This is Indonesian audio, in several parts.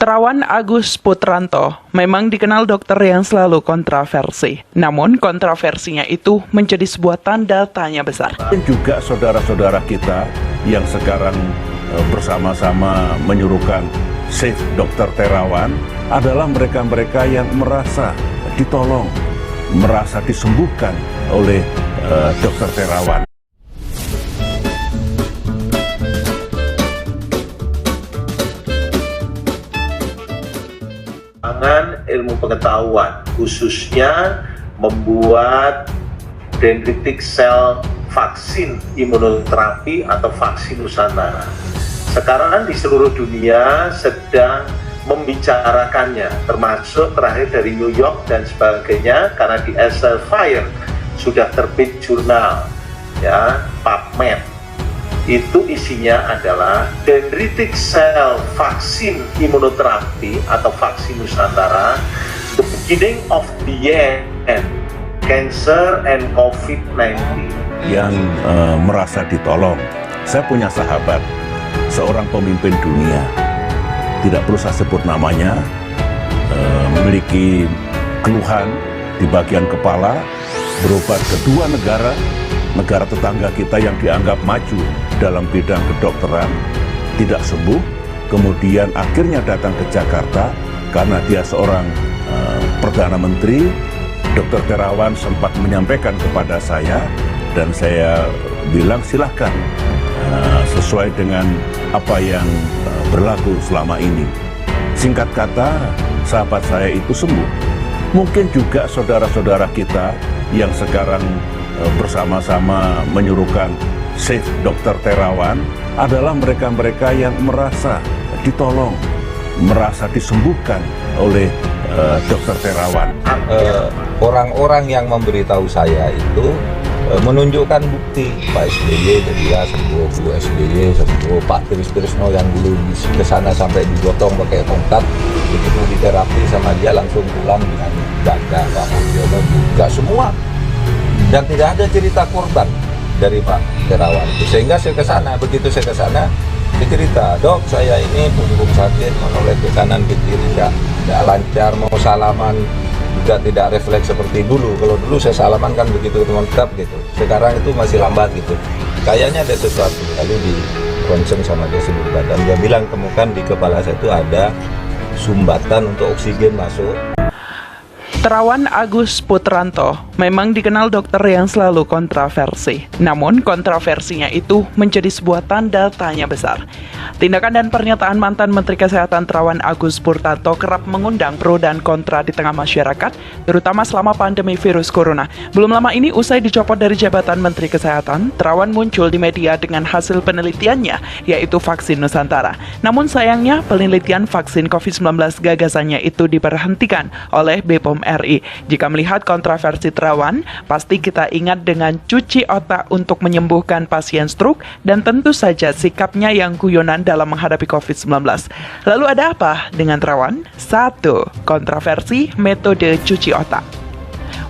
Terawan Agus Putranto memang dikenal dokter yang selalu kontroversi. Namun kontroversinya itu menjadi sebuah tanda tanya besar. Dan juga saudara-saudara kita yang sekarang bersama-sama menyuruhkan Save Dr. Terawan adalah mereka-mereka yang merasa ditolong, merasa disembuhkan oleh Dr. Terawan. Ilmu pengetahuan khususnya membuat dendritic cell vaksin imunoterapi atau vaksin Nusantara. Sekarang di seluruh dunia sedang membicarakannya, termasuk terakhir dari New York dan sebagainya, karena di Elsevier sudah terbit jurnal ya PubMed. Itu isinya adalah dendritic cell vaksin imunoterapi atau vaksin Nusantara, the beginning of the end, cancer and COVID-19. Yang merasa ditolong. Saya punya sahabat, seorang pemimpin dunia, tidak perlu saya sebut namanya, memiliki keluhan di bagian kepala, berobat ke dua negara tetangga kita yang dianggap maju dalam bidang kedokteran, tidak sembuh, kemudian akhirnya datang ke Jakarta karena dia seorang Perdana Menteri. Dr. Terawan sempat menyampaikan kepada saya dan saya bilang silahkan sesuai dengan apa yang berlaku selama ini. Singkat kata, sahabat saya itu sembuh. Mungkin juga saudara-saudara kita yang sekarang bersama-sama menyuruhkan Save Dr. Terawan adalah mereka-mereka yang merasa ditolong, merasa disembuhkan oleh Dr. Terawan. Orang-orang yang memberitahu saya itu menunjukkan bukti. Pak SBY dia sembuh, Bu SBY sembuh, Pak Trisno yang dulu ke sana sampai digotong pakai tongkat, begitu diterapi sama dia langsung pulang dengan jaga. Pak Mardiono juga semua. Dan tidak ada cerita korban dari Pak Terawan itu. Sehingga saya ke sana, begitu saya ke sana, saya cerita, "Dok, saya ini punggung sakit, menoleh ke kanan ke kiri, tidak lancar, mau salaman juga tidak refleks seperti dulu. Kalau dulu saya salaman kan begitu mantap gitu. Sekarang itu masih lambat gitu. Kayaknya ada sesuatu." Lalu di ronsen sama dia seluruh badan, dia bilang temukan di kepala saya itu ada sumbatan untuk oksigen masuk. Terawan Agus Putranto memang dikenal dokter yang selalu kontroversi. Namun kontroversinya itu menjadi sebuah tanda tanya besar. Tindakan dan pernyataan mantan Menteri Kesehatan Terawan Agus Putranto kerap mengundang pro dan kontra di tengah masyarakat, terutama selama pandemi virus corona. Belum lama ini usai dicopot dari jabatan Menteri Kesehatan, Terawan muncul di media dengan hasil penelitiannya, yaitu vaksin Nusantara. Namun sayangnya penelitian vaksin COVID-19 gagasannya itu diberhentikan oleh BPOM RI. Jika melihat kontroversi Terawan, pasti kita ingat dengan cuci otak untuk menyembuhkan pasien stroke dan tentu saja sikapnya yang guyonan dalam menghadapi COVID-19. Lalu ada apa dengan Terawan? 1. Kontroversi metode cuci otak.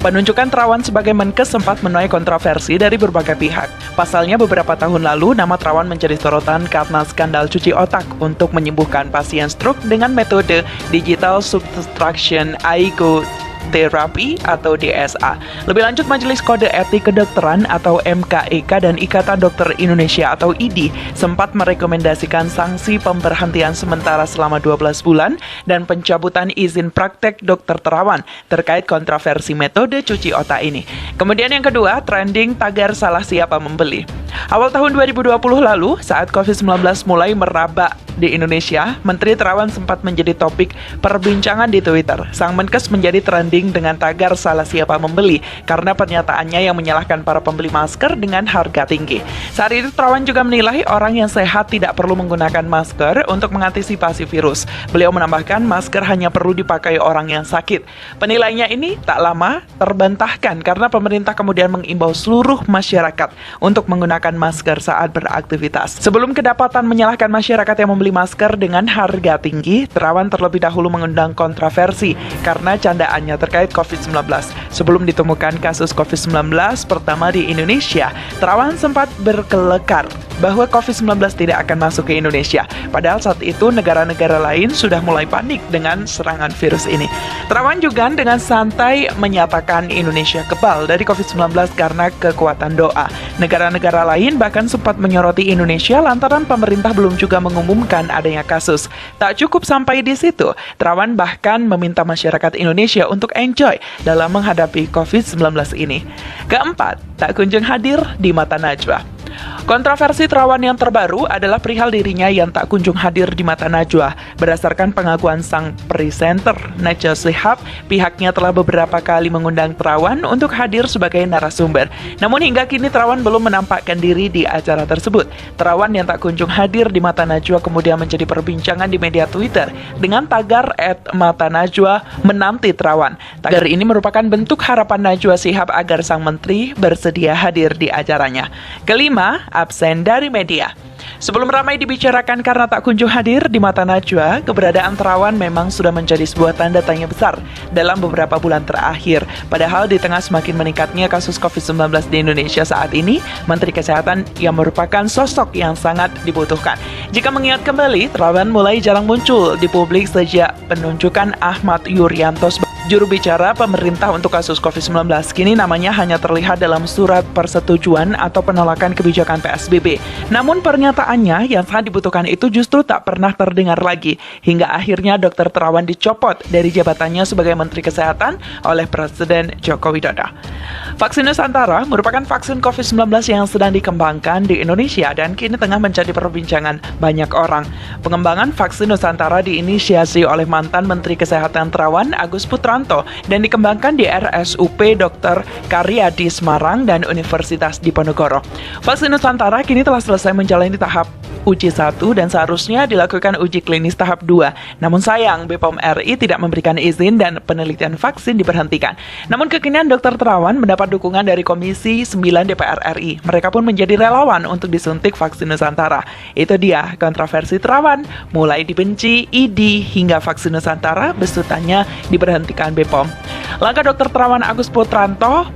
Penunjukan Terawan sebagai Menkes sempat menuai kontroversi dari berbagai pihak. Pasalnya beberapa tahun lalu nama Terawan menjadi sorotan karena skandal cuci otak untuk menyembuhkan pasien stroke dengan metode digital subtraction ego terapi atau DSA. Lebih lanjut, Majelis Kode Etik Kedokteran atau MKEK dan Ikatan Dokter Indonesia atau IDI sempat merekomendasikan sanksi pemberhentian sementara selama 12 bulan dan pencabutan izin praktek Dr. Terawan terkait kontroversi metode cuci otak ini. Kemudian yang kedua, trending tagar salah siapa membeli. Awal tahun 2020 lalu, saat COVID-19 mulai merabak di Indonesia, Menteri Terawan sempat menjadi topik perbincangan di Twitter. Sang Menkes menjadi trending dengan tagar salah siapa membeli karena pernyataannya yang menyalahkan para pembeli masker dengan harga tinggi. Saat itu Terawan juga menilai orang yang sehat tidak perlu menggunakan masker untuk mengantisipasi virus. Beliau menambahkan masker hanya perlu dipakai orang yang sakit. Penilaiannya ini tak lama terbantahkan karena pemerintah kemudian mengimbau seluruh masyarakat untuk menggunakan menggunakan masker saat beraktivitas. Sebelum kedapatan menyalahkan masyarakat yang membeli masker dengan harga tinggi, Terawan terlebih dahulu mengundang kontroversi karena candaannya terkait COVID-19. Sebelum ditemukan kasus COVID-19 pertama di Indonesia, Terawan sempat berkelekar bahwa COVID-19 tidak akan masuk ke Indonesia. Padahal saat itu negara-negara lain sudah mulai panik dengan serangan virus ini. Terawan juga dengan santai menyatakan Indonesia kebal dari COVID-19 karena kekuatan doa. Negara-negara lain bahkan sempat menyoroti Indonesia lantaran pemerintah belum juga mengumumkan adanya kasus. Tak cukup sampai di situ, Terawan bahkan meminta masyarakat Indonesia untuk enjoy dalam menghadapi COVID-19 ini. Keempat, tak kunjung hadir di mata Najwa. Kontroversi Terawan yang terbaru adalah perihal dirinya yang tak kunjung hadir di mata Najwa. Berdasarkan pengakuan sang presenter Najwa Shihab, pihaknya telah beberapa kali mengundang Terawan untuk hadir sebagai narasumber. Namun hingga kini Terawan belum menampakkan diri di acara tersebut. Terawan yang tak kunjung hadir di mata Najwa kemudian menjadi perbincangan di media Twitter dengan tagar @matanajwa menanti Terawan. Tagar ini merupakan bentuk harapan Najwa Shihab agar sang menteri bersedia hadir di acaranya. Kelima, absen dari media. Sebelum ramai dibicarakan karena tak kunjung hadir di mata Najwa, keberadaan Terawan memang sudah menjadi sebuah tanda tanya besar dalam beberapa bulan terakhir. Padahal di tengah semakin meningkatnya kasus COVID-19 di Indonesia saat ini, Menteri Kesehatan yang merupakan sosok yang sangat dibutuhkan. Jika mengingat kembali, Terawan mulai jarang muncul di publik sejak penunjukan Ahmad Yuryanto juru bicara pemerintah untuk kasus COVID-19. Kini namanya hanya terlihat dalam surat persetujuan atau penolakan kebijakan PSBB. Namun pernyataannya yang sangat dibutuhkan itu justru tak pernah terdengar lagi. Hingga akhirnya Dr. Terawan dicopot dari jabatannya sebagai Menteri Kesehatan oleh Presiden Joko Widodo. Vaksin Nusantara merupakan vaksin COVID-19 yang sedang dikembangkan di Indonesia dan kini tengah menjadi perbincangan banyak orang. Pengembangan vaksin Nusantara diinisiasi oleh mantan Menteri Kesehatan Terawan Agus Putranto dan dikembangkan di RSUP Dr. Karyadi Semarang dan Universitas Diponegoro. Vaksin Nusantara kini telah selesai menjalani tahap uji 1 dan seharusnya dilakukan uji klinis tahap 2. Namun sayang, BPOM RI tidak memberikan izin dan penelitian vaksin diberhentikan. Namun kekinian Dr. Terawan mendapat dukungan dari Komisi 9 DPR RI. Mereka pun menjadi relawan untuk disuntik vaksin Nusantara. Itu dia kontroversi Terawan, mulai dibenci ID hingga vaksin Nusantara besutannya diberhentikan BPOM. Langkah Dr. Terawan Agus Putranto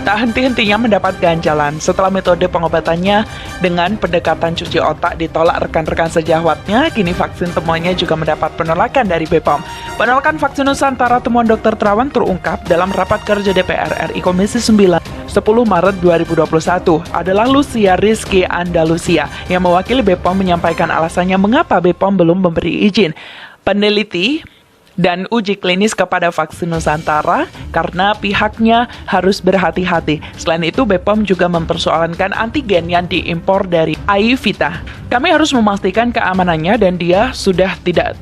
tak henti-hentinya mendapat ganjalan setelah metode pengobatannya dengan pendekatan cuci otak ditolak rekan-rekan sejawatnya. Kini vaksin temuannya juga mendapat penolakan dari BPOM. Penolakan vaksin Nusantara temuan Dr. Terawan terungkap dalam rapat kerja DPR RI Komisi 9 10 Maret 2021 adalah Lucia Rizky Andalusia yang mewakili BPOM menyampaikan alasannya mengapa BPOM belum memberi izin peneliti dan uji klinis kepada vaksin Nusantara karena pihaknya harus berhati-hati. Selain itu, BPOM juga mempersoalkan antigen yang diimpor dari Ayurveda. Kami harus memastikan keamanannya dan dia sudah tidak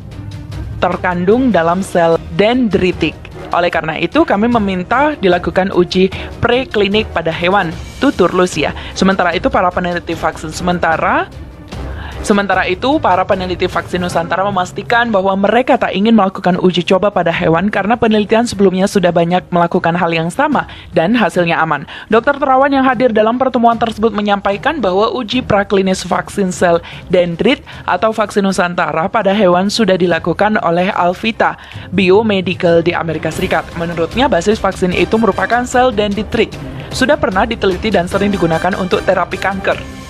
terkandung dalam sel dendritik. Oleh karena itu, kami meminta dilakukan uji preklinik pada hewan, tutur Lucia. Sementara itu, para peneliti vaksin Nusantara memastikan bahwa mereka tak ingin melakukan uji coba pada hewan karena penelitian sebelumnya sudah banyak melakukan hal yang sama dan hasilnya aman. Dr. Terawan yang hadir dalam pertemuan tersebut menyampaikan bahwa uji praklinis vaksin sel dendrit atau vaksin Nusantara pada hewan sudah dilakukan oleh Alvita Biomedical di Amerika Serikat. Menurutnya, basis vaksin itu merupakan sel dendritik. Sudah pernah diteliti dan sering digunakan untuk terapi kanker.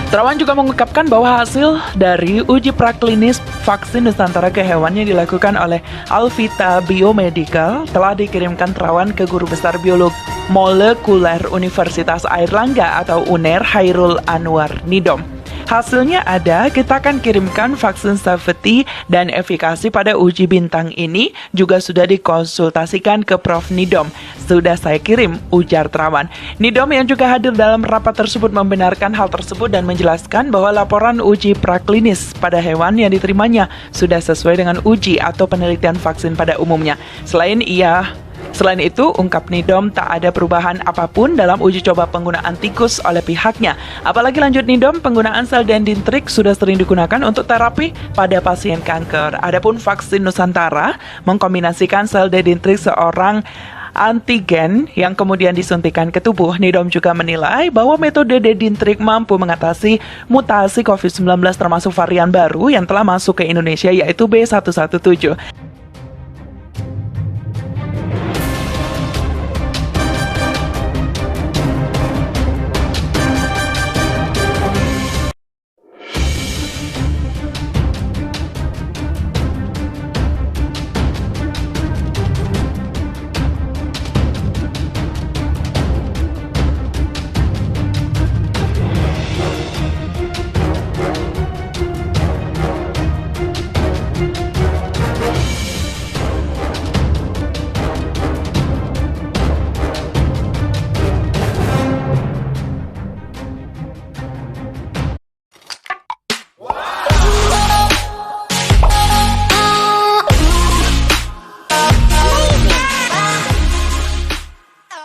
Terawan juga mengungkapkan bahwa hasil dari uji praklinis vaksin Nusantara ke hewan yang dilakukan oleh Alvita Biomedical telah dikirimkan Terawan ke Guru Besar Biologi Molekuler Universitas Airlangga atau UNER Hairul Anwar Nidom. Hasilnya ada, kita akan kirimkan vaksin safety dan efikasi pada uji bintang ini juga sudah dikonsultasikan ke Prof. Nidom. Sudah saya kirim, ujar Terawan. Nidom yang juga hadir dalam rapat tersebut membenarkan hal tersebut dan menjelaskan bahwa laporan uji praklinis pada hewan yang diterimanya sudah sesuai dengan uji atau penelitian vaksin pada umumnya. Selain itu, ungkap Nidom tak ada perubahan apapun dalam uji coba penggunaan tikus oleh pihaknya. Apalagi lanjut Nidom, penggunaan sel dendritik sudah sering digunakan untuk terapi pada pasien kanker. Adapun vaksin Nusantara mengkombinasikan sel dendritik seorang antigen yang kemudian disuntikan ke tubuh. Nidom juga menilai bahwa metode Dedintrik mampu mengatasi mutasi COVID-19 termasuk varian baru yang telah masuk ke Indonesia yaitu B117.